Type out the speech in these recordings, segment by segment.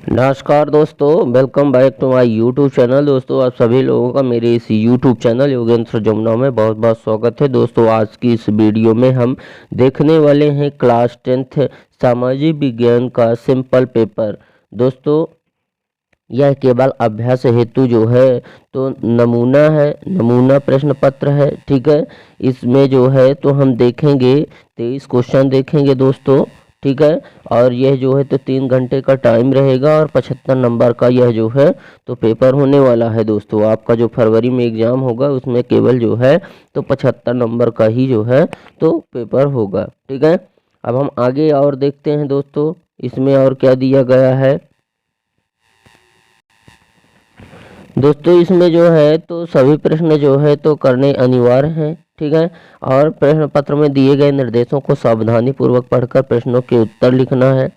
नमस्कार दोस्तों, welcome back to my YouTube channel. दोस्तों आप सभी लोगों का मेरे इस यूट्यूब चैनल योगेंद्र जमुना में बहुत बहुत स्वागत है। दोस्तों आज की इस वीडियो में हम देखने वाले हैं क्लास 10th सामाजिक विज्ञान का सिंपल पेपर। दोस्तों यह केवल अभ्यास हेतु जो है तो नमूना प्रश्न पत्र है। ठीक है, इसमें जो है तो हम देखेंगे 23 क्वेश्चन देखेंगे दोस्तों। ठीक है, और यह जो है तो 3 घंटे का टाइम रहेगा और 75 नंबर का यह जो है तो पेपर होने वाला है। दोस्तों आपका जो फरवरी में एग्ज़ाम होगा उसमें केवल जो है तो 75 नंबर का ही जो है तो पेपर होगा। ठीक है, अब हम आगे और देखते हैं दोस्तों इसमें और क्या दिया गया है। दोस्तों इसमें जो है तो सभी प्रश्न जो है तो करने अनिवार्य हैं। ठीक है, और प्रश्न पत्र में दिए गए निर्देशों को सावधानी पूर्वक पढ़कर प्रश्नों के उत्तर लिखना है।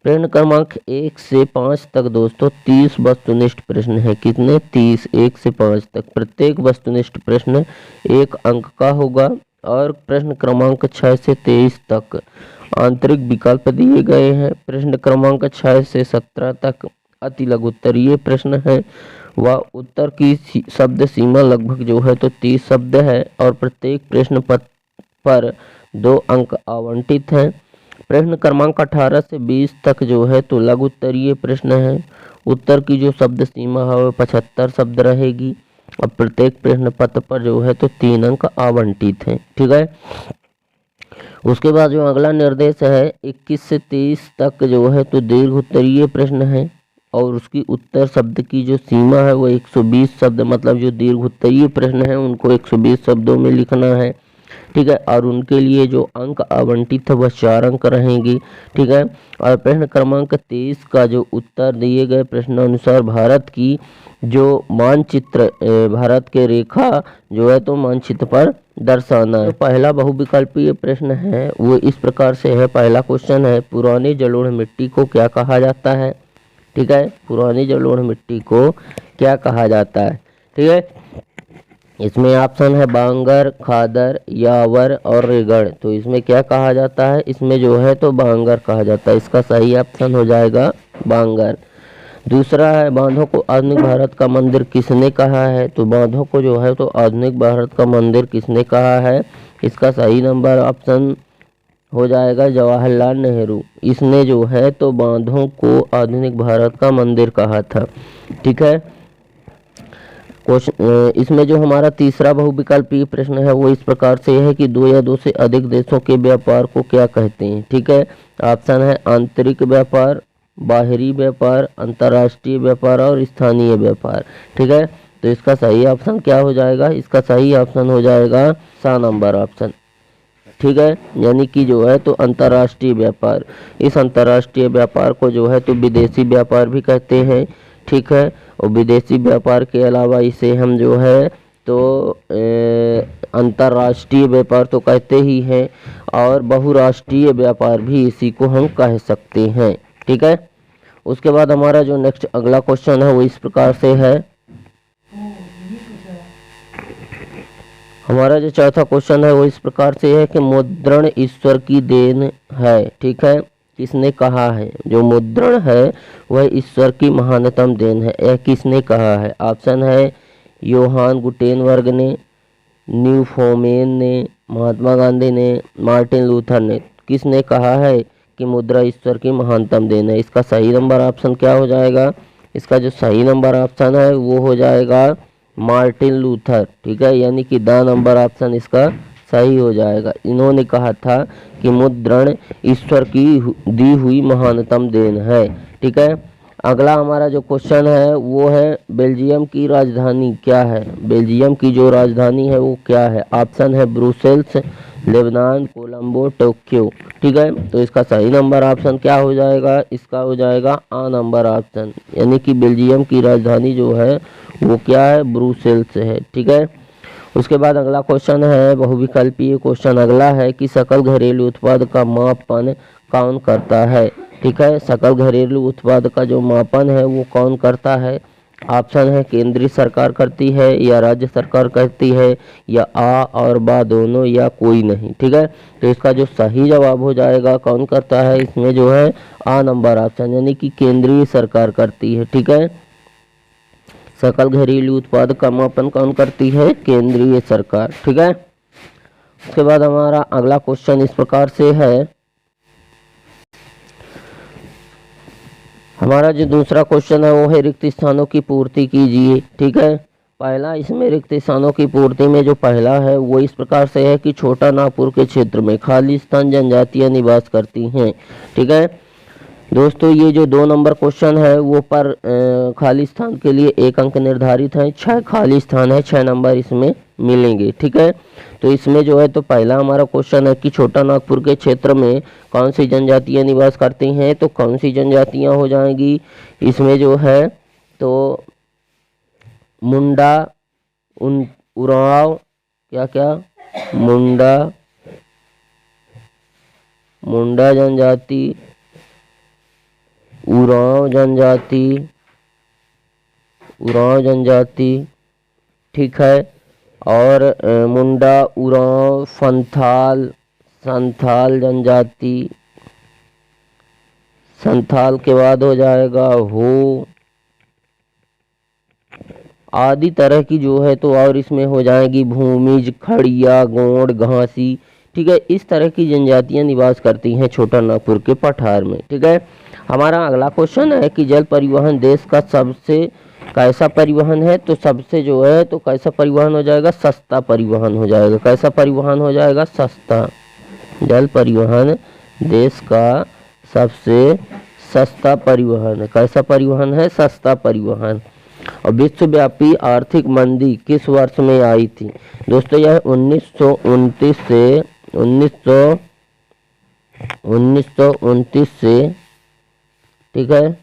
प्रश्न क्रमांक 1 से 5 तक दोस्तों 30 वस्तुनिष्ठ प्रश्न है। कितने? 30, 1 से 5 तक। प्रत्येक वस्तुनिष्ठ प्रश्न 1 अंक का होगा। और प्रश्न क्रमांक 6 से 23 तक आंतरिक विकल्प दिए गए हैं। प्रश्न क्रमांक 6 से 17 तक अति लघु उत्तरीय प्रश्न है। वह उत्तर की शब्द सीमा लगभग जो है तो 30 शब्द है और प्रत्येक प्रश्न पर 2 अंक आवंटित हैं। प्रश्न क्रमांक 18 से 20 तक जो है तो लघु उत्तरीय प्रश्न है। उत्तर की जो शब्द सीमा है वह 75 शब्द रहेगी और प्रत्येक प्रश्न पत्र पर जो है तो 3 अंक आवंटित हैं। ठीक है, उसके बाद जो अगला निर्देश है 21 से 23 तक जो है तो दीर्घ उत्तरीय प्रश्न है और उसकी उत्तर शब्द की जो सीमा है वो 120 शब्द, मतलब जो दीर्घ उत्तरीय प्रश्न है उनको 120 शब्दों में लिखना है। ठीक है, और उनके लिए जो अंक आवंटित है वह 4 अंक रहेंगे। ठीक है, और प्रश्न क्रमांक 23 का जो उत्तर दिए गए प्रश्नानुसार भारत की जो मानचित्र भारत के रेखा जो है तो मानचित्र पर दर्शाना है। तो पहला बहुविकल्पीय प्रश्न है वो इस प्रकार से है। पहला क्वेश्चन है पुरानी जलोढ़ मिट्टी को क्या कहा जाता है। ठीक है, पुरानी जलोढ़ मिट्टी को क्या कहा जाता है। ठीक है, इसमें ऑप्शन है बांगर, खादर, यावर और रेगड़। तो इसमें क्या कहा जाता है? इसमें जो है तो बांगर कहा जाता है। इसका सही ऑप्शन हो जाएगा बांगर। दूसरा है बांधों को आधुनिक भारत का मंदिर किसने कहा है। तो बांधों को जो है तो आधुनिक भारत का मंदिर किसने कहा है? इसका सही नंबर ऑप्शन हो जाएगा जवाहरलाल नेहरू। इसने जो है तो बांधों को आधुनिक भारत का मंदिर कहा था। ठीक है, इसमें जो हमारा तीसरा बहुविकल्पीय प्रश्न है वो इस प्रकार से है कि 2 या 2 से अधिक देशों के व्यापार को क्या कहते हैं। ठीक है, ऑप्शन है आंतरिक व्यापार, बाहरी व्यापार, अंतर्राष्ट्रीय व्यापार और स्थानीय व्यापार। ठीक है, तो इसका सही ऑप्शन क्या हो जाएगा? इसका सही ऑप्शन हो जाएगा 7 नंबर ऑप्शन। ठीक है, यानी कि जो है तो अंतर्राष्ट्रीय व्यापार। इस अंतर्राष्ट्रीय व्यापार को जो है तो विदेशी व्यापार भी कहते हैं। ठीक है, और विदेशी व्यापार के अलावा इसे हम जो है तो अंतर्राष्ट्रीय व्यापार तो कहते ही हैं और बहुराष्ट्रीय व्यापार भी इसी को हम कह सकते हैं। ठीक है, उसके बाद हमारा जो नेक्स्ट अगला क्वेश्चन है वो इस प्रकार से है। हमारा जो चौथा क्वेश्चन है वो इस प्रकार से है कि मुद्रण ईश्वर की देन है। ठीक है, किसने कहा है? जो मुद्रण है वह ईश्वर की महानतम देन है। यह किसने कहा है? ऑप्शन है योहान गुटेनबर्ग ने, न्यूफोमेन ने, महात्मा गांधी ने, मार्टिन लूथर ने। किसने कहा है कि मुद्रा ईश्वर की महानतम देन है? इसका सही नंबर ऑप्शन क्या हो जाएगा? इसका जो सही नंबर ऑप्शन है वो हो जाएगा मार्टिन लूथर। ठीक है, यानी कि द नंबर ऑप्शन इसका सही हो जाएगा। इन्होंने कहा था कि मुद्रण ईश्वर की दी हुई महानतम देन है। ठीक है, अगला हमारा जो क्वेश्चन है वो है बेल्जियम की राजधानी क्या है। बेल्जियम की जो राजधानी है वो क्या है? ऑप्शन है ब्रुसेल्स, लेबनान, कोलंबो, टोक्यो। ठीक है, तो इसका सही नंबर ऑप्शन क्या हो जाएगा? इसका हो जाएगा आ नंबर ऑप्शन, यानी कि बेल्जियम की राजधानी जो है वो क्या है? ब्रुसेल्स है। ठीक है, उसके बाद अगला क्वेश्चन है बहुविकल्पीय क्वेश्चन अगला है कि सकल घरेलू उत्पाद का मापन कौन करता है। ठीक है, सकल घरेलू उत्पाद का जो मापन है वो कौन करता है? ऑप्शन है केंद्रीय सरकार करती है या राज्य सरकार करती है या आ और बा दोनों या कोई नहीं। ठीक है, तो इसका जो सही जवाब हो जाएगा कौन करता है, इसमें जो है आ नंबर ऑप्शन, यानी कि केंद्रीय सरकार करती है। ठीक है, सकल घरेलू उत्पाद का मापन कौन करती है, केंद्रीय सरकार। ठीक है, उसके बाद हमारा अगला क्वेश्चन इस प्रकार से है, हमारा जो दूसरा क्वेश्चन है वो है रिक्त स्थानों की पूर्ति कीजिए। ठीक है, पहला इसमें रिक्त स्थानों की पूर्ति में जो पहला है वो इस प्रकार से है कि छोटा नागपुर के क्षेत्र में खाली स्थान जनजातियां निवास करती हैं। ठीक है दोस्तों, ये जो 2 नंबर क्वेश्चन है वो पर खाली स्थान के लिए 1 अंक निर्धारित है, 6 खाली स्थान है, 6 नंबर इसमें मिलेंगे। ठीक है, तो इसमें जो है तो पहला हमारा क्वेश्चन है कि छोटा नागपुर के क्षेत्र में कौन सी जनजातियां निवास करती हैं, तो कौन सी जनजातियां हो जाएंगी इसमें जो है तो मुंडा, उरांव, क्या क्या मुंडा जनजाति, उरांव जनजाति। ठीक है, और मुंडा, उरांव, संथाल जनजाति, संथाल के बाद हो जाएगा हो आदि तरह की जो है तो और इसमें हो जाएगी भूमिज, खड़िया, गोंड, घासी। ठीक है, इस तरह की जनजातियां निवास करती हैं छोटा नागपुर के पठार में। ठीक है, हमारा अगला क्वेश्चन है कि जल परिवहन देश का सबसे कैसा परिवहन है, तो सबसे जो है तो कैसा परिवहन हो जाएगा, सस्ता परिवहन हो जाएगा। कैसा परिवहन हो जाएगा, सस्ता। जल परिवहन देश का सबसे सस्ता परिवहन है। कैसा परिवहन है, सस्ता परिवहन। और विश्वव्यापी आर्थिक मंदी किस वर्ष में आई थी, दोस्तों यह 1929 से 1929 से, ठीक है,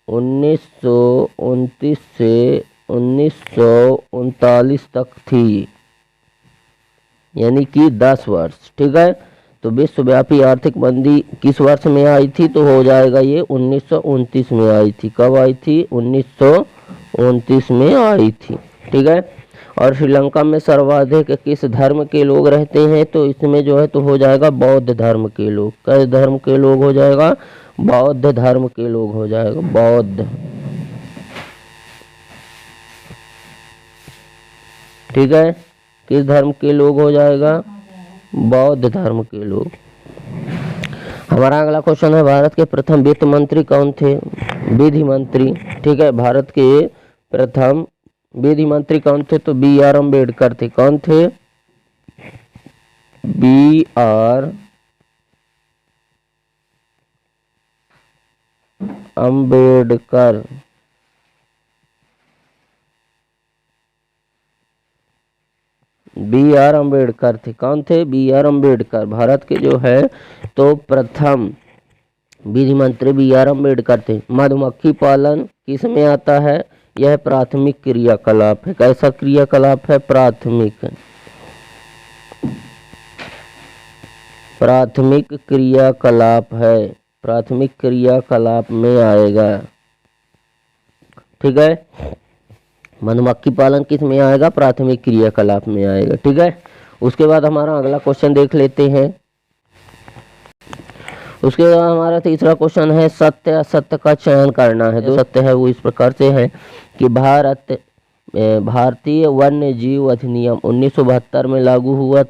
1929 से 1939 तक थी, यानी कि 10 वर्ष। ठीक है, तो विश्वव्यापी आर्थिक मंदी किस वर्ष में आई थी, तो हो जाएगा ये 1929 में आई थी। कब आई थी, 1929 में आई थी। ठीक है, और श्रीलंका में सर्वाधिक किस धर्म के लोग रहते हैं, तो इसमें जो है तो हो जाएगा बौद्ध धर्म के लोग। किस धर्म के लोग हो जाएगा, बौद्ध धर्म के लोग हो जाएगा, बौद्ध। ठीक है, किस धर्म के लोग हो जाएगा, बौद्ध धर्म के लोग। हमारा अगला क्वेश्चन है भारत के प्रथम वित्त मंत्री कौन थे, विधि मंत्री। ठीक है, भारत के प्रथम विधि मंत्री कौन थे, तो B.R. अम्बेडकर थे। कौन थे, B.R. अम्बेडकर। B.R. अम्बेडकर थे। कौन थे, B.R. अम्बेडकर। भारत के जो है तो प्रथम विधि मंत्री B.R. अम्बेडकर थे। मधुमक्खी पालन किस में आता है, यह प्राथमिक क्रियाकलाप है। कैसा क्रियाकलाप है, प्राथमिक क्रियाकलाप है, प्राथमिक क्रियाकलाप में आएगा। ठीक है, मधुमक्खी पालन किस में आएगा, प्राथमिक क्रियाकलाप में आएगा। ठीक है, उसके बाद हमारा अगला क्वेश्चन देख लेते हैं। उसके बाद हमारा तीसरा क्वेश्चन है सत्य असत्य का चयन करना है। जो सत्य है वो इस प्रकार से है कि भारतीय वन्य जीव अधिनियम 1972 में लागू हुआ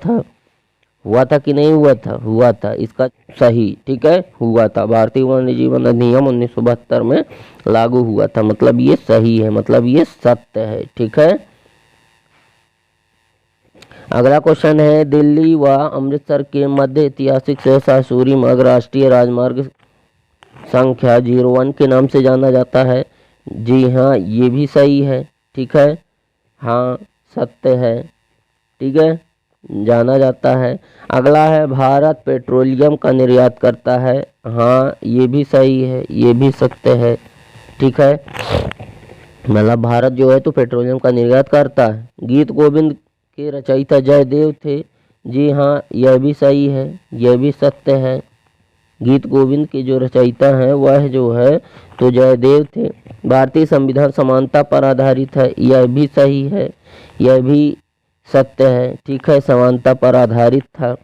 था कि नहीं हुआ था, हुआ था। इसका सही, ठीक है, हुआ था। भारतीय वन्य जीवन अधिनियम 1972 में लागू हुआ था, मतलब ये सही है, मतलब ये सत्य है। ठीक है, अगला क्वेश्चन है दिल्ली व अमृतसर के मध्य ऐतिहासिक शहर सूरीमार्ग राष्ट्रीय राजमार्ग संख्या 01 के नाम से जाना जाता है। जी हाँ, ये भी सही है। ठीक है, हाँ सत्य है। ठीक है, जाना जाता है। अगला है भारत पेट्रोलियम का निर्यात करता है। हाँ, ये भी सही है, ये भी सत्य है। ठीक है, मतलब भारत जो है तो पेट्रोलियम का निर्यात करता है। गीत गोविंद के रचयिता जयदेव थे। जी हाँ, यह भी सही है, यह भी सत्य है। गीत गोविंद के जो रचयिता हैं वह जो है तो जयदेव थे। भारतीय संविधान समानता पर आधारित है, यह भी सही है, यह भी सत्य है, ठीक है, समानता पर आधारित था।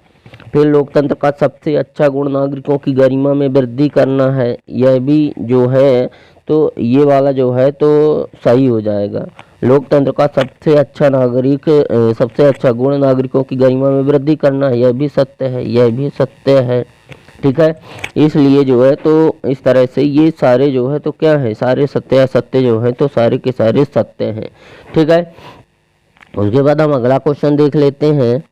फिर लोकतंत्र का सबसे अच्छा गुण नागरिकों की गरिमा में वृद्धि करना है, यह भी जो है तो ये वाला जो है तो सही हो जाएगा। लोकतंत्र का सबसे अच्छा गुण नागरिकों की गरिमा में वृद्धि करना है, यह भी सत्य है, यह भी सत्य है, ठीक है। इसलिए जो है तो इस तरह से ये सारे जो है तो क्या है, सारे सत्य असत्य जो है तो सारे के सारे सत्य हैं, ठीक है। उसके बाद हम अगला क्वेश्चन देख लेते हैं।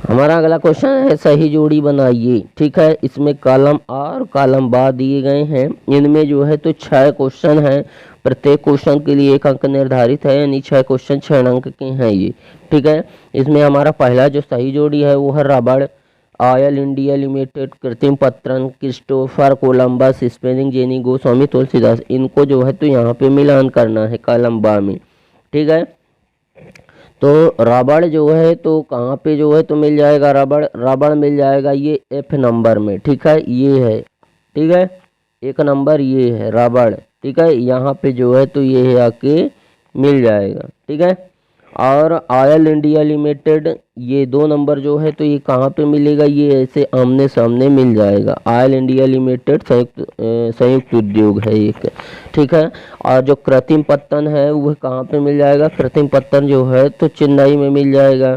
हमारा अगला क्वेश्चन है सही जोड़ी बनाइए, ठीक है। इसमें कॉलम आ और कॉलम बा दिए गए हैं। इनमें जो है तो 6 क्वेश्चन हैं, प्रत्येक क्वेश्चन के लिए 1 अंक निर्धारित है, यानी 6 क्वेश्चन 6 अंक के हैं ये, ठीक है। इसमें हमारा पहला जो सही जोड़ी है वो है रबड़ ऑयल इंडिया लिमिटेड, कृत्रिम पत्तन, Christopher Columbus, spinning jenny Goswami Tulsidas. इनको जो है तो यहाँ पे मिलान करना है कॉलम बा में, ठीक है। तो रबड़ जो है तो कहाँ पे जो है तो मिल जाएगा, रबड़ मिल जाएगा ये F नंबर में, ठीक है, ये है, ठीक है, 1 नंबर ये है रबड़, ठीक है, यहाँ पे जो है तो ये है आके मिल जाएगा, ठीक है। और ऑयल इंडिया लिमिटेड ये 2 नंबर जो है तो ये कहाँ पे मिलेगा, ये ऐसे आमने सामने मिल जाएगा। ऑयल इंडिया लिमिटेड संयुक्त उद्योग है एक, ठीक है। और जो कृत्रिम पत्तन है वह कहाँ पे मिल जाएगा, कृत्रिम पत्तन जो है तो चेन्नई में मिल जाएगा,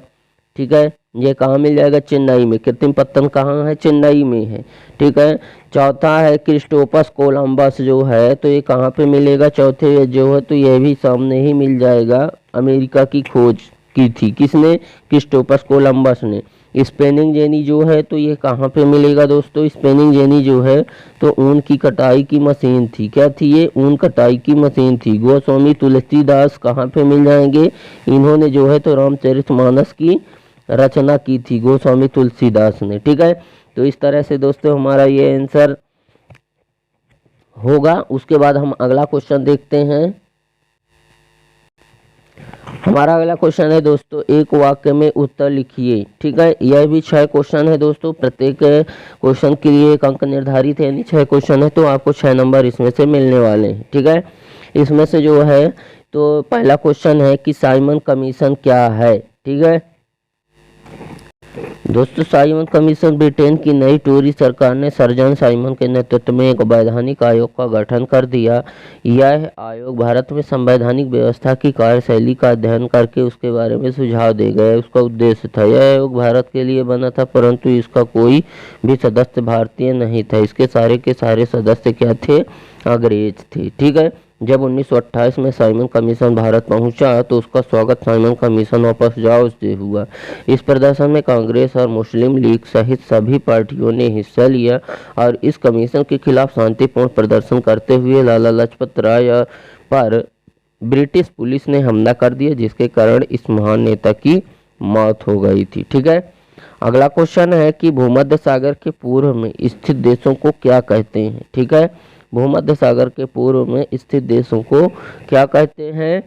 ठीक है। ये कहाँ मिल जाएगा, चेन्नई में। कृत्रिम पत्तन कहाँ है, चेन्नई में है, ठीक है। चौथा है क्रिस्टोफर कोलंबस जो है तो ये कहाँ पे मिलेगा, चौथे जो है तो ये भी सामने ही मिल जाएगा। अमेरिका की खोज की थी किसने, क्रिस्टोफर कोलंबस ने। स्पेनिंग जेनी जो है तो ये कहाँ पे मिलेगा दोस्तों, स्पेनिंग जेनी जो है तो ऊन की कटाई की मशीन थी, क्या थी ये, ऊन कटाई की मशीन थी। गोस्वामी तुलसीदास कहाँ पे मिल जाएंगे, इन्होंने जो है तो रामचरितमानस की रचना की थी गोस्वामी तुलसीदास ने, ठीक है। तो इस तरह से दोस्तों हमारा ये आंसर होगा। उसके बाद हम अगला क्वेश्चन देखते हैं। हमारा अगला क्वेश्चन है दोस्तों, एक वाक्य में उत्तर लिखिए, ठीक है। यह भी 6 क्वेश्चन है दोस्तों, प्रत्येक क्वेश्चन के लिए 1 अंक निर्धारित है, यानी 6 क्वेश्चन है तो आपको 6 नंबर इसमें से मिलने वाले हैं, ठीक है। इसमें से जो है तो पहला क्वेश्चन है कि साइमन कमीशन क्या है, ठीक है दोस्तों। साइमन कमीशन ब्रिटेन की नई टोरी सरकार ने सर जॉन साइमन के नेतृत्व में एक वैधानिक आयोग का गठन कर दिया। यह आयोग भारत में संवैधानिक व्यवस्था की कार्यशैली का अध्ययन करके उसके बारे में सुझाव दे गया, उसका उद्देश्य था। यह आयोग भारत के लिए बना था, परंतु इसका कोई भी सदस्य भारतीय नहीं था। इसके सारे के सारे सदस्य क्या थे, अंग्रेज थे, ठीक है। जब 1928 में साइमन कमीशन भारत पहुंचा तो उसका स्वागत साइमन कमीशन वापस जाओ से हुआ। इस प्रदर्शन में कांग्रेस और मुस्लिम लीग सहित सभी पार्टियों ने हिस्सा लिया और इस कमीशन के खिलाफ शांतिपूर्ण प्रदर्शन करते हुए लाला लाजपत राय पर ब्रिटिश पुलिस ने हमला कर दिया, जिसके कारण इस महान नेता की मौत हो गई थी, ठीक है। अगला क्वेश्चन है कि भूमध्य सागर के पूर्व में स्थित देशों को क्या कहते हैं, ठीक है। भूमध्य सागर के पूर्व में स्थित देशों को क्या कहते हैं,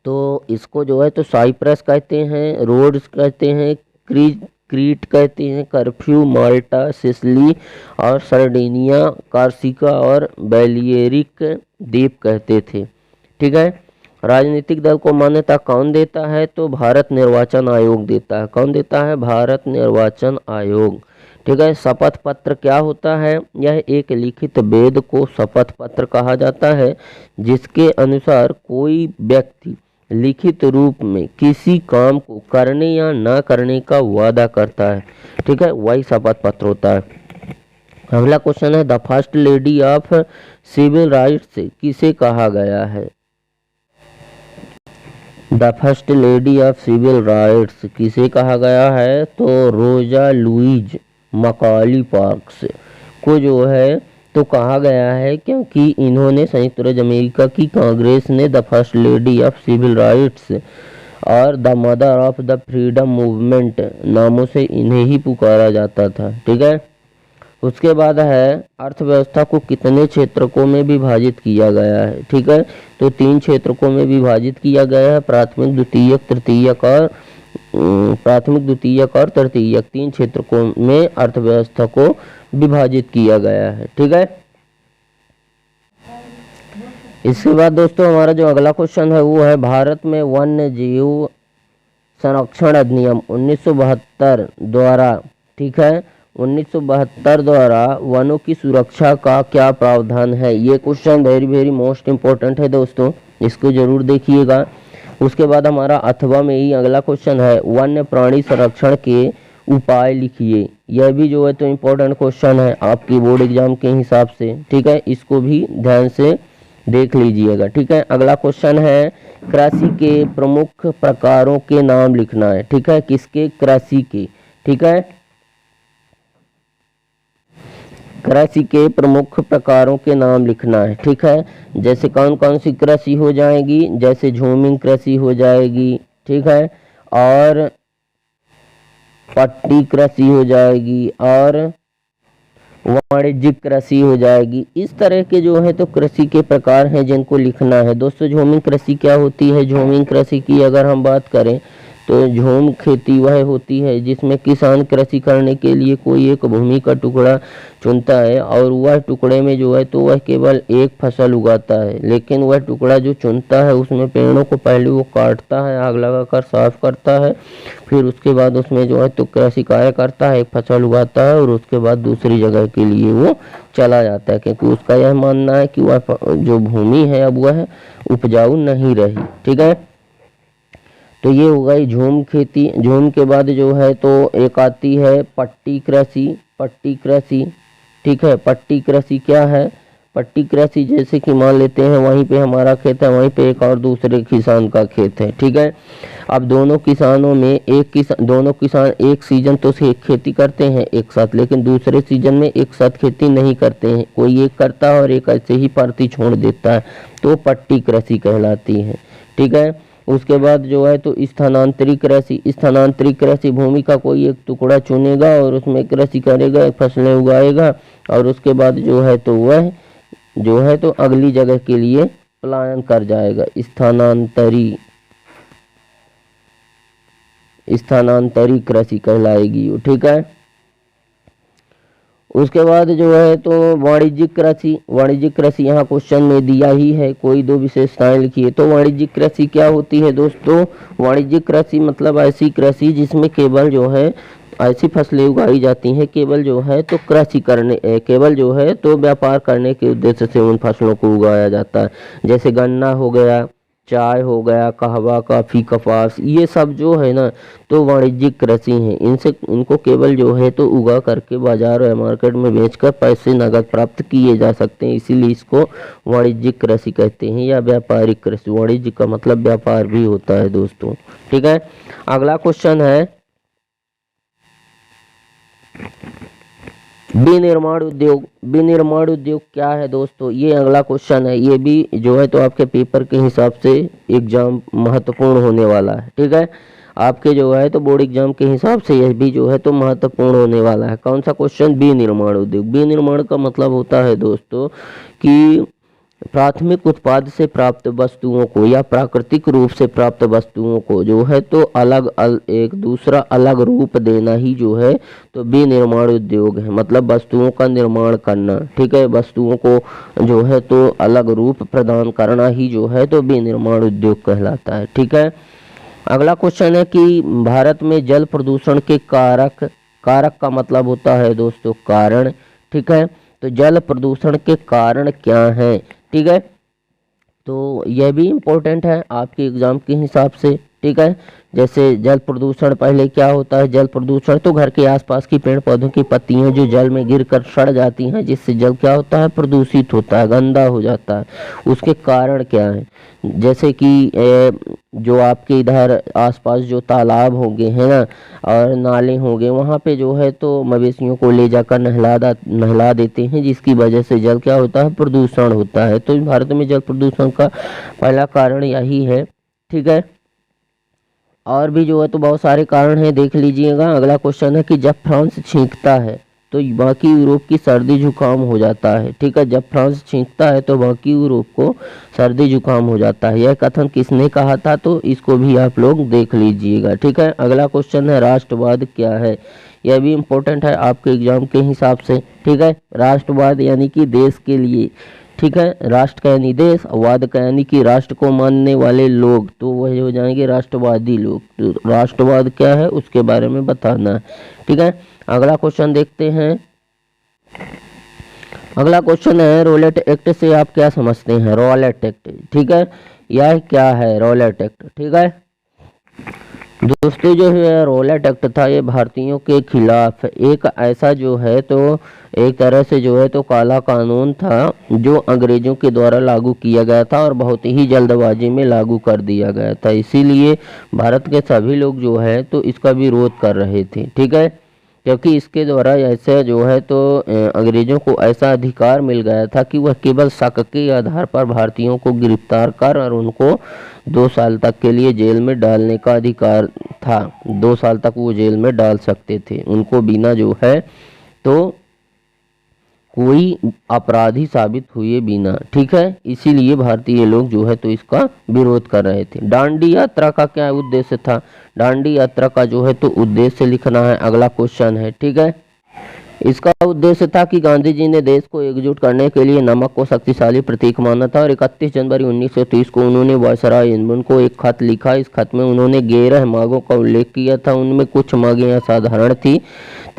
तो इसको जो है तो साइप्रस कहते हैं, रोड्स कहते हैं, क्रीट कहते हैं, कर्फ्यू, माल्टा, सिसिली और सर्डिनिया, कार्सिका और बैलियरिक द्वीप कहते थे, ठीक है। राजनीतिक दल को मान्यता कौन देता है, तो भारत निर्वाचन आयोग देता है। कौन देता है, भारत निर्वाचन आयोग, ठीक है। शपथ पत्र क्या होता है, यह एक लिखित वेद को शपथ पत्र कहा जाता है, जिसके अनुसार कोई व्यक्ति लिखित रूप में किसी काम को करने या ना करने का वादा करता है, ठीक है, वही शपथ पत्र होता है। अगला क्वेश्चन है the first lady of civil rights किसे कहा गया है, the first lady of civil rights किसे कहा गया है, तो रोजा लुइज मकाली पार्क्स को जो है तो कहा गया है, क्योंकि इन्होंने संयुक्त राज्य अमेरिका की कांग्रेस ने the first lady of civil rights और the mother of the freedom movement नामों से इन्हें ही पुकारा जाता था, ठीक है। उसके बाद है अर्थव्यवस्था को कितने क्षेत्रकों में विभाजित किया गया है, ठीक है। तो 3 क्षेत्रकों में विभाजित किया गया है, प्राथमिक, द्वितीयक, तृतीयक और प्राथमिक, द्वितीयक और तृतीयक 3 क्षेत्रों में अर्थव्यवस्था को विभाजित किया गया है। ठीक है। इसके बाद दोस्तों हमारा जो अगला क्वेश्चन है वो है भारत में वन्य जीव संरक्षण अधिनियम 1972 द्वारा, ठीक है, 1972 द्वारा वनों की सुरक्षा का क्या प्रावधान है। ये क्वेश्चन वेरी मोस्ट इम्पोर्टेंट है दोस्तों, इसको जरूर देखिएगा। उसके बाद हमारा अथवा में ही अगला क्वेश्चन है वन्य प्राणी संरक्षण के उपाय लिखिए। यह भी जो है तो इम्पोर्टेंट क्वेश्चन है आपकी बोर्ड एग्जाम के हिसाब से। ठीक है, इसको भी ध्यान से देख लीजिएगा। ठीक है। अगला क्वेश्चन है कृषि के प्रमुख प्रकारों के नाम लिखना है। ठीक है, किसके? कृषि के। ठीक है, कृषि के प्रमुख प्रकारों के नाम लिखना है। ठीक है, जैसे कौन कौन सी कृषि हो जाएगी, जैसे झूमिंग कृषि हो जाएगी, ठीक है, और पट्टी कृषि हो जाएगी, और वाणिज्यिक कृषि हो जाएगी। इस तरह के जो है तो कृषि के प्रकार हैं जिनको लिखना है। दोस्तों झूमिंग कृषि क्या होती है? झूमिंग कृषि की अगर हम बात करें तो झूम खेती वह होती है जिसमें किसान कृषि करने के लिए कोई एक भूमि का टुकड़ा चुनता है और वह टुकड़े में जो है तो वह केवल एक फसल उगाता है, लेकिन वह टुकड़ा जो चुनता है उसमें पेड़ों को पहले वो काटता है, आग लगाकर साफ करता है, फिर उसके बाद उसमें जो है तो कृषि कार्य करता है, एक फसल उगाता है और उसके बाद दूसरी जगह के लिए वो चला जाता है, क्योंकि उसका यह मानना है कि वह जो भूमि है अब वह उपजाऊ नहीं रही। ठीक है, तो ये हो गई झूम खेती। झूम के बाद जो है तो एक आती है पट्टी कृषि। पट्टी कृषि, ठीक है, पट्टी कृषि क्या है? पट्टी कृषि जैसे कि मान लेते हैं वहीं पे हमारा खेत है, वहीं पे एक और दूसरे किसान का खेत है। ठीक है, अब दोनों किसानों में दोनों किसान एक सीजन तो खेती करते हैं एक साथ, लेकिन दूसरे सीजन में एक साथ खेती नहीं करते हैं, कोई एक करता है और एक ऐसे ही पारती छोड़ देता है, तो पट्टी कृषि कहलाती है। ठीक है, उसके बाद जो है तो स्थानांतरित कृषि। स्थानांतरित कृषि भूमि का कोई एक टुकड़ा चुनेगा और उसमें कृषि करेगा, फसलें उगाएगा और उसके बाद जो है तो वह जो है तो अगली जगह के लिए पलायन कर जाएगा। स्थानांतरित कृषि कहलाएगी वो। ठीक है, उसके बाद जो है तो वाणिज्यिक कृषि। वाणिज्यिक कृषि यहाँ क्वेश्चन में दिया ही है, कोई दो विशेषताएं लिखिए। तो वाणिज्यिक कृषि क्या होती है दोस्तों? वाणिज्यिक कृषि मतलब ऐसी कृषि जिसमें केवल जो है ऐसी फसलें उगाई जाती हैं केवल जो है तो कृषि करने केवल जो है तो व्यापार करने के उद्देश्य से उन फसलों को उगाया जाता है, जैसे गन्ना हो गया, चाय हो गया, कहवा, कॉफ़ी, कपास, ये सब जो है ना तो वाणिज्यिक कृषि हैं। इनको केवल जो है तो उगा करके बाजार या मार्केट में बेचकर पैसे नगद प्राप्त किए जा सकते हैं, इसीलिए इसको वाणिज्यिक कृषि कहते हैं या व्यापारिक कृषि। वाणिज्य का मतलब व्यापार भी होता है दोस्तों। ठीक है, अगला क्वेश्चन है विनिर्माण उद्योग। विनिर्माण उद्योग क्या है दोस्तों? ये अगला क्वेश्चन है, ये भी जो है तो आपके पेपर के हिसाब से एग्जाम महत्वपूर्ण होने वाला है। ठीक है, आपके जो है तो बोर्ड एग्जाम के हिसाब से यह भी जो है तो महत्वपूर्ण होने वाला है। कौन सा क्वेश्चन? विनिर्माण उद्योग। विनिर्माण का मतलब होता है दोस्तों कि प्राथमिक उत्पाद से प्राप्त वस्तुओं को या प्राकृतिक रूप से प्राप्त वस्तुओं को जो है तो एक दूसरा अलग रूप देना ही जो है तो विनिर्माण उद्योग है, मतलब वस्तुओं का निर्माण करना। ठीक है, वस्तुओं को जो है तो अलग रूप प्रदान करना ही जो है तो विनिर्माण उद्योग कहलाता है। ठीक है, अगला क्वेश्चन है कि भारत में जल प्रदूषण के कारक का मतलब होता है दोस्तों कारण। ठीक है, तो जल प्रदूषण के कारण क्या हैं? ठीक है, तो यह भी इम्पोर्टेंट है आपके एग्जाम के हिसाब से। ठीक है, जैसे जल प्रदूषण पहले क्या होता है? जल प्रदूषण तो घर के आसपास की पेड़ पौधों की पत्तियां जो जल में गिरकर सड़ जाती हैं, जिससे जल क्या होता है? प्रदूषित होता है, गंदा हो जाता है। उसके कारण क्या है? जैसे कि जो आपके इधर आसपास जो तालाब होंगे है ना और नाले होंगे, वहाँ पे जो है तो मवेशियों को ले जाकर नहला देते हैं, जिसकी वजह से जल क्या होता है? प्रदूषण होता है। तो भारत में जल प्रदूषण का पहला कारण यही है। ठीक है, और भी जो है तो बहुत सारे कारण हैं, देख लीजिएगा। अगला क्वेश्चन है कि जब फ्रांस छींकता है, तो बाकी यूरोप की सर्दी जुकाम हो जाता है। ठीक है, जब फ्रांस छींकता है तो बाकी यूरोप को सर्दी जुकाम हो जाता है। यह कथन किसने कहा था, तो इसको भी आप लोग देख लीजिएगा। ठीक है, अगला क्वेश्चन है राष्ट्रवाद क्या है। यह भी इम्पोर्टेंट है आपके एग्जाम के हिसाब से। ठीक है, राष्ट्रवाद यानी कि देश के लिए। ठीक है, राष्ट्र का यानी देश, वाद का यानी कि राष्ट्र को मानने वाले लोग, तो वही हो जाएंगे राष्ट्रवादी लोग। तो राष्ट्रवाद क्या है उसके बारे में बताना है। ठीक है, अगला क्वेश्चन देखते हैं। अगला क्वेश्चन है रॉलेट एक्ट से आप क्या समझते हैं। रॉलेट एक्ट, ठीक है, यह क्या है रॉलेट एक्ट। ठीक है दोस्तों, जो है रॉलेट एक्ट था ये भारतीयों के खिलाफ एक ऐसा जो है तो एक तरह से जो है तो काला कानून था जो अंग्रेजों के द्वारा लागू किया गया था और बहुत ही जल्दबाजी में लागू कर दिया गया था। इसीलिए भारत के सभी लोग जो है तो इसका विरोध कर रहे थे। ठीक है, क्योंकि इसके द्वारा ऐसे जो है तो अंग्रेजों को ऐसा अधिकार मिल गया था कि वह केवल शक के आधार पर भारतीयों को गिरफ्तार कर और उनको 2 साल तक के लिए जेल में डालने का अधिकार था। 2 साल तक वो जेल में डाल सकते थे उनको बिना जो है तो कोई अपराधी साबित हुए बिना। ठीक है, इसीलिए भारतीय लोग जो है तो इसका विरोध कर रहे थे। दांडी यात्रा का क्या उद्देश्य था। दांडी यात्रा का जो है तो उद्देश्य लिखना है। अगला क्वेश्चन है। ठीक है, इसका उद्देश्य था कि गांधी जी ने देश को एकजुट करने के लिए नमक को शक्तिशाली प्रतीक माना था और 31 जनवरी 1930 को उन्होंने वायसराय इरविन को एक खत लिखा। इस खत में उन्होंने 11 मांगों का उल्लेख किया था। उनमें कुछ मांगें असाधारण थी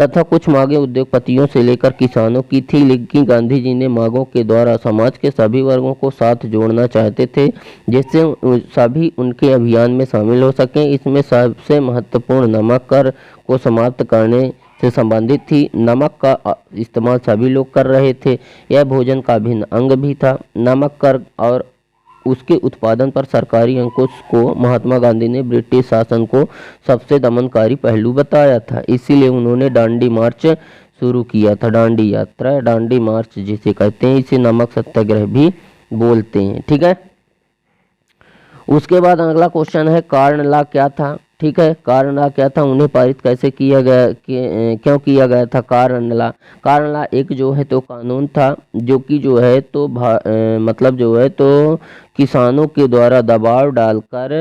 तथा कुछ मांगें उद्योगपतियों से लेकर किसानों की थी, लेकिन गांधी जी ने मांगों के द्वारा समाज के सभी वर्गों को साथ जोड़ना चाहते थे जिससे सभी उनके अभियान में शामिल हो सकें। इसमें सबसे महत्वपूर्ण नमक कर को समाप्त करने से संबंधित थी। नमक का इस्तेमाल सभी लोग कर रहे थे, यह भोजन का अभिन्न अंग भी था। नमक कर और उसके उत्पादन पर सरकारी अंकुश को महात्मा गांधी ने ब्रिटिश शासन को सबसे दमनकारी पहलू बताया था। इसीलिए उन्होंने दांडी मार्च शुरू किया था। दांडी यात्रा, दांडी मार्च जिसे कहते हैं, इसे नमक सत्याग्रह भी बोलते हैं। ठीक है, उसके बाद अगला क्वेश्चन है कारण ला क्या था। ठीक है, कारण ला क्या था, उन्हें पारित कैसे किया गया, क्यों किया गया था कारण ला एक जो है तो कानून था जो कि जो है तो मतलब जो है तो किसानों के द्वारा दबाव डालकर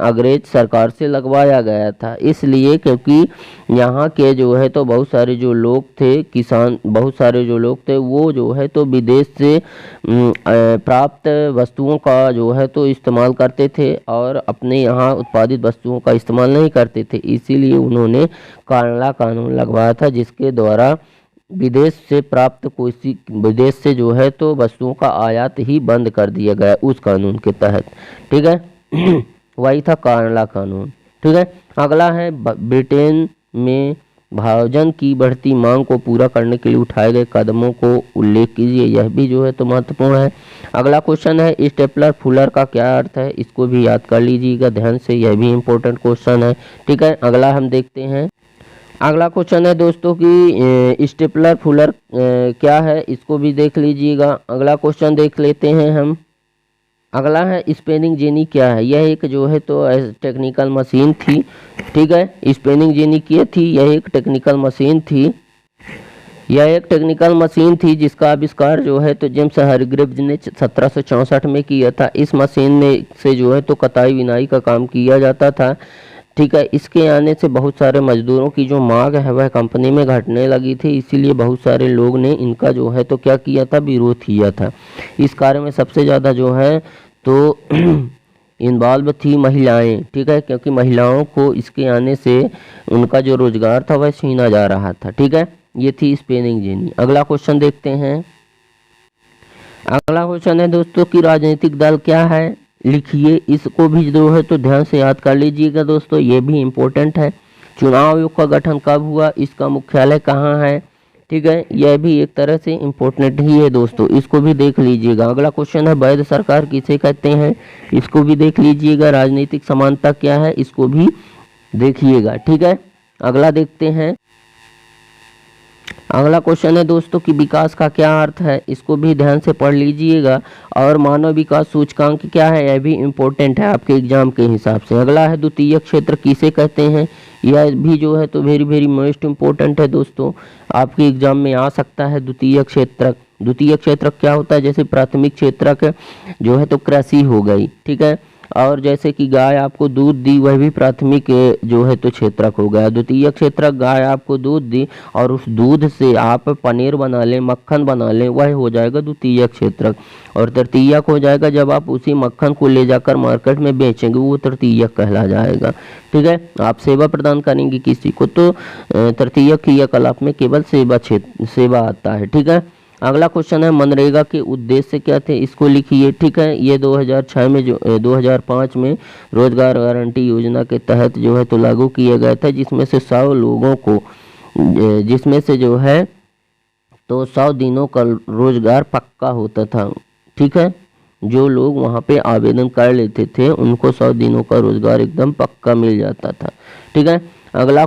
अंग्रेज सरकार से लगवाया गया था। इसलिए क्योंकि यहाँ के जो है तो बहुत सारे जो लोग थे, किसान बहुत सारे जो लोग थे वो जो है तो विदेश से प्राप्त वस्तुओं का जो है तो इस्तेमाल करते थे और अपने यहाँ उत्पादित वस्तुओं का इस्तेमाल नहीं करते थे। इसीलिए उन्होंने कानला कानून लगवाया था जिसके द्वारा विदेश से प्राप्त कोई विदेश से जो है तो वस्तुओं का आयात ही बंद कर दिया गया उस कानून के तहत। ठीक है वही था कानला कानून। ठीक है, अगला है ब्रिटेन में भोजन की बढ़ती मांग को पूरा करने के लिए उठाए गए कदमों को उल्लेख कीजिए। यह भी जो है तो महत्वपूर्ण है। अगला क्वेश्चन है स्टेपलर फुलर का क्या अर्थ है, इसको भी याद कर लीजिएगा ध्यान से, यह भी इम्पोर्टेंट क्वेश्चन है। ठीक है, अगला हम देखते हैं। अगला क्वेश्चन है दोस्तों कि स्टेपलर फुलर क्या है, इसको भी देख लीजिएगा। अगला क्वेश्चन देख लेते हैं हम। अगला है स्पेनिंग जेनी क्या है। यह एक जो है तो टेक्निकल मशीन थी। ठीक है, स्पेनिंग जेनी क्या थी, यह एक टेक्निकल मशीन थी। यह एक टेक्निकल मशीन थी जिसका आविष्कार जो है तो जेम्स हारग्रीव्स ने 1764 में किया था। इस मशीन में से जो है तो कताई बिनाई का काम किया जाता था। ठीक है, इसके आने से बहुत सारे मजदूरों की जो मांग है वह कंपनी में घटने लगी थी। इसीलिए बहुत सारे लोग ने इनका जो है तो क्या किया था, विरोध किया था। इस कार्य में सबसे ज़्यादा जो है तो इन्वॉल्व थी महिलाएं। ठीक है, क्योंकि महिलाओं को इसके आने से उनका जो रोजगार था वह छीना जा रहा था। ठीक है, ये थी स्पेनिंग जेनी। अगला क्वेश्चन देखते हैं। अगला क्वेश्चन है दोस्तों कि राजनीतिक दल क्या है, लिखिए। इसको भी जो है तो ध्यान से याद कर लीजिएगा दोस्तों, ये भी इम्पोर्टेंट है। चुनाव आयोग का गठन कब हुआ, इसका मुख्यालय कहाँ है। ठीक है, यह भी एक तरह से इम्पोर्टेंट ही है दोस्तों, इसको भी देख लीजिएगा। अगला क्वेश्चन है वैध सरकार किसे कहते हैं, इसको भी देख लीजिएगा। राजनीतिक समानता क्या है, इसको भी देखिएगा। ठीक है, अगला देखते हैं। अगला क्वेश्चन है दोस्तों कि विकास का क्या अर्थ है, इसको भी ध्यान से पढ़ लीजिएगा। और मानव विकास सूचकांक क्या है, यह भी इम्पोर्टेंट है आपके एग्जाम के हिसाब से। अगला है द्वितीय क्षेत्र किसे कहते हैं, यह भी जो है तो वेरी वेरी मोस्ट इम्पोर्टेंट है दोस्तों, आपके एग्जाम में आ सकता है द्वितीय क्षेत्र। द्वितीय क्षेत्र क्या होता है, जैसे प्राथमिक क्षेत्रक जो है तो कृषि हो गई, ठीक है। और जैसे कि गाय आपको दूध दी, वह भी प्राथमिक जो है तो क्षेत्रक हो गया। द्वितीय क्षेत्रक गाय आपको दूध दी और उस दूध से आप पनीर बना लें, मक्खन बना लें, वह हो जाएगा द्वितीय क्षेत्रक। और तृतीयक हो जाएगा जब आप उसी मक्खन को ले जाकर मार्केट में बेचेंगे, वो तृतीयक कहला जाएगा, ठीक है। आप सेवा प्रदान करेंगे किसी को तो तृतीयक क्रियाकलाप में केवल सेवा आता है, ठीक है। अगला क्वेश्चन है मनरेगा के उद्देश्य क्या थे, इसको लिखिए, ठीक है। ये 2006 में जो 2005 में रोजगार गारंटी योजना के तहत जो है तो लागू किया गया था, जिसमें से 100 लोगों को, जिसमें से जो है तो 100 दिनों का रोजगार पक्का होता था, ठीक है। जो लोग वहाँ पे आवेदन कर लेते थे उनको 100 दिनों का रोजगार एकदम पक्का मिल जाता था, ठीक है। अगला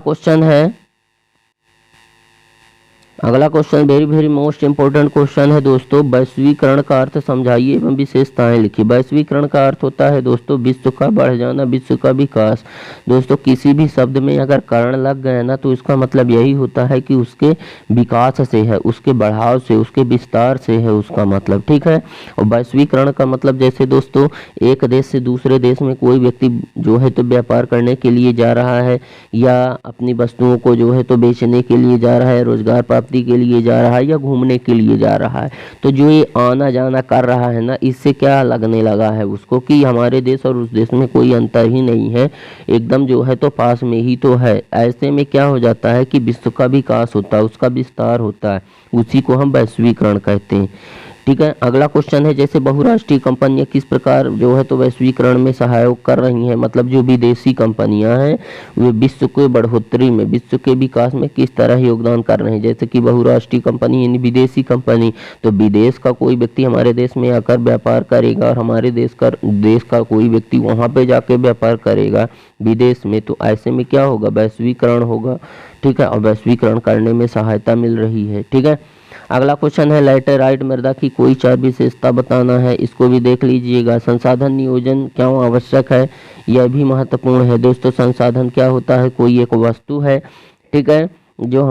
question very very most important question है दोस्तों, वैश्वीकरण का अर्थ समझाइए एवं विशेषताएं लिखिए। वैश्वीकरण का अर्थ होता है दोस्तों विश्व का बढ़ जाना, विश्व का विकास। दोस्तों किसी भी शब्द में अगर करण लग गया ना तो इसका मतलब यही होता है कि उसके विकास से है, उसके बढ़ाव से, उसके विस्तार से है उसका मतलब, ठीक है। और वैश्वीकरण का मतलब जैसे दोस्तों एक देश से दूसरे देश में कोई व्यक्ति जो है तो व्यापार करने के लिए जा रहा है या अपनी वस्तुओं को जो है तो बेचने के लिए जा रहा है, रोजगार प्राप्ति के लिए जा रहा है या घूमने के लिए जा रहा है, तो जो ये आना जाना कर रहा है ना, इससे क्या लगने लगा है उसको कि हमारे देश और उस देश में कोई अंतर ही नहीं है, एकदम जो है तो पास में ही तो है। ऐसे में क्या हो जाता है कि विश्व का विकास होता है, उसका विस्तार होता है, उसी को हम वैश्वीकरण कहते हैं, ठीक है। अगला क्वेश्चन है जैसे बहुराष्ट्रीय कंपनियां किस प्रकार जो है तो वैश्वीकरण में सहयोग कर रही हैं, मतलब जो विदेशी कंपनियां हैं वे विश्व के बढ़ोतरी में, विश्व के विकास में किस तरह योगदान कर रहे हैं। जैसे कि बहुराष्ट्रीय कंपनी यानी विदेशी कंपनी, तो विदेश का कोई व्यक्ति हमारे देश में आकर व्यापार करेगा और हमारे देश का कोई व्यक्ति वहाँ पे जाके व्यापार करेगा विदेश में, तो ऐसे में क्या होगा, वैश्वीकरण होगा, ठीक है। और वैश्वीकरण करने में सहायता मिल रही है, ठीक है। अगला क्वेश्चन है लैटेराइट मृदा की कोई 4 विशेषता बताना है, इसको भी देख लीजिएगा। संसाधन नियोजन क्यों आवश्यक है, यह भी महत्वपूर्ण है दोस्तों। संसाधन क्या होता है, कोई एक वस्तु है, ठीक है, जो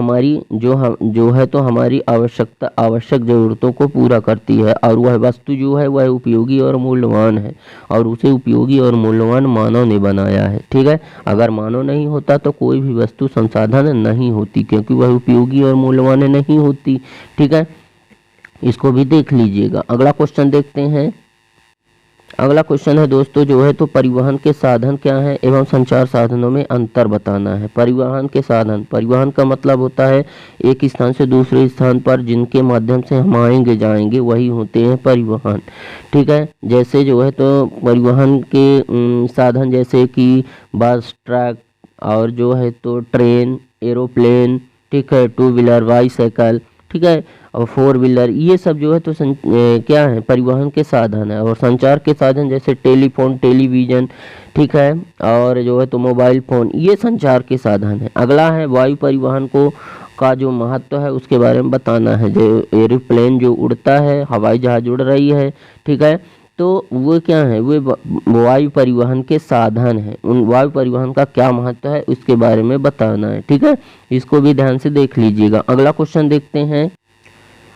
है तो हमारी आवश्यक जरूरतों को पूरा करती है, और वह वस्तु जो है वह उपयोगी और मूल्यवान है, और उसे उपयोगी और मूल्यवान मानव ने बनाया है, ठीक है। अगर मानव नहीं होता तो कोई भी वस्तु संसाधन नहीं होती, क्योंकि वह उपयोगी और मूल्यवान नहीं होती, ठीक है। इसको भी देख लीजिएगा। अगला क्वेश्चन देखते हैं। अगला क्वेश्चन है दोस्तों जो है तो परिवहन के साधन क्या हैं एवं संचार साधनों में अंतर बताना है। परिवहन के साधन, परिवहन का मतलब होता है एक स्थान से दूसरे स्थान पर जिनके माध्यम से हम आएंगे जाएंगे वही होते हैं परिवहन, ठीक है। जैसे जो है तो परिवहन के साधन जैसे कि बस, ट्रक और जो है तो ट्रेन, एरोप्लेन, ठीक है, 2 व्हीलर, बाईसाइकिल, ठीक है, और 4 व्हीलर, ये सब जो है तो क्या है, परिवहन के साधन है। और संचार के साधन जैसे टेलीफोन, टेलीविज़न, ठीक है, और जो है तो मोबाइल फ़ोन, ये संचार के साधन है। अगला है वायु परिवहन का जो महत्व है उसके बारे में बताना है। जो एरोप्लेन जो उड़ता है, हवाई जहाज उड़ रही है, ठीक है, तो वो क्या है, वे वायु परिवहन के साधन हैं। उन वायु परिवहन का क्या महत्व है उसके बारे में बताना है, ठीक है। इसको भी ध्यान से देख लीजिएगा। अगला क्वेश्चन देखते हैं।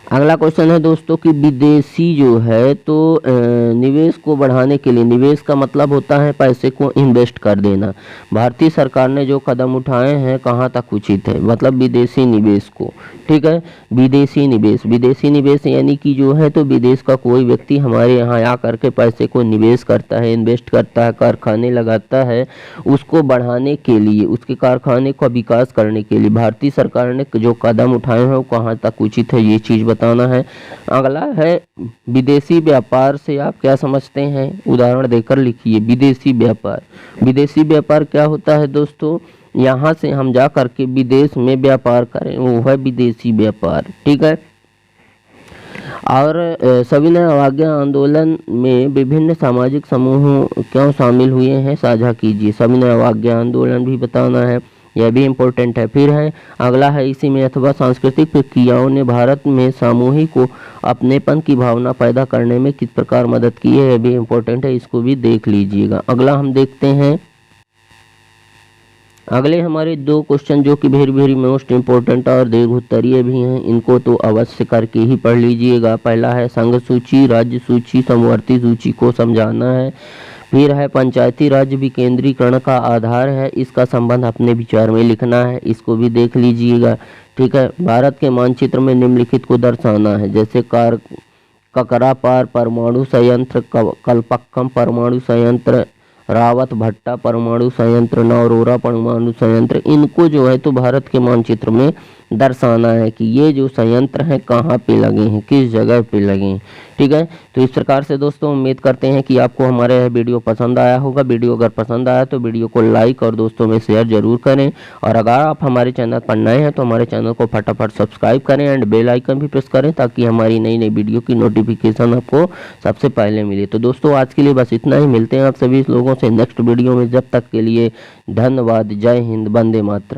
अगला क्वेश्चन है दोस्तों कि विदेशी जो है तो निवेश को बढ़ाने के लिए, निवेश का मतलब होता है पैसे को इन्वेस्ट कर देना। भारतीय सरकार ने जो कदम उठाए हैं कहाँ तक उचित है, मतलब विदेशी निवेश को, ठीक है। विदेशी निवेश यानी कि जो है तो विदेश का कोई व्यक्ति हमारे यहाँ आ करके पैसे को निवेश करता है, इन्वेस्ट करता है, कारखाने लगाता है, उसको बढ़ाने के लिए, उसके कारखाने का विकास करने के लिए भारतीय सरकार ने जो कदम उठाए हैं वो कहाँ तक उचित है, ये चीज़ बताना है। अगला है विदेशी व्यापार से आप क्या समझते हैं, उदाहरण देकर लिखिए। विदेशी व्यापार क्या होता है दोस्तों, यहाँ से हम जा करके विदेश में व्यापार करें, वो है विदेशी व्यापार, ठीक है। और सविनय अवज्ञा आंदोलन में विभिन्न सामाजिक समूहों क्यों शामिल हुए हैं, साझा कीजिए। सविनय अवज्ञा आंदोलन भी बताना है। यह भी इम्पोर्टेंट है। फिर है अगला है, इसी में अथवा सांस्कृतिक प्रक्रियाओं ने भारत में सामूहिक को अपनेपन की भावना पैदा करने में किस प्रकार मदद की है, यह भी इम्पोर्टेंट है, इसको भी देख लीजिएगा। अगला हम देखते हैं, अगले हमारे दो क्वेश्चन जो कि वेरी वेरी मोस्ट इम्पोर्टेंट और दीर्घ उत्तरीय भी हैं, इनको तो अवश्य करके ही पढ़ लीजिएगा। पहला है संघ सूची, राज्य सूची, समवर्ती सूची को समझाना है। फिर है पंचायती राज विकेंद्रीकरण का आधार है, इसका संबंध अपने विचार में लिखना है, इसको भी देख लीजिएगा। ठीक है, भारत के मानचित्र में निम्नलिखित को दर्शाना है, जैसे ककरापार परमाणु संयंत्र, कल्पक्कम परमाणु संयंत्र, रावत भट्टा परमाणु संयंत्र, नवरोरा परमाणु संयंत्र, इनको जो है तो भारत के मानचित्र में दर्शाना है कि ये जो संयंत्र हैं कहाँ पे लगे हैं, किस जगह पे लगे हैं। ठीक है, तो इस प्रकार से दोस्तों उम्मीद करते हैं कि आपको हमारा यह वीडियो पसंद आया होगा। वीडियो अगर पसंद आया तो वीडियो को लाइक और दोस्तों में शेयर जरूर करें, और अगर आप हमारे चैनल पर नए हैं तो हमारे चैनल को फटाफट सब्सक्राइब करें एंड बेल आइकन भी प्रेस करें, ताकि हमारी नई नई वीडियो की नोटिफिकेशन आपको सबसे पहले मिले। तो दोस्तों आज के लिए बस इतना ही, मिलते हैं आप सभी लोगों से नेक्स्ट वीडियो में। जब तक के लिए धन्यवाद, जय हिंद, वंदे मातरम।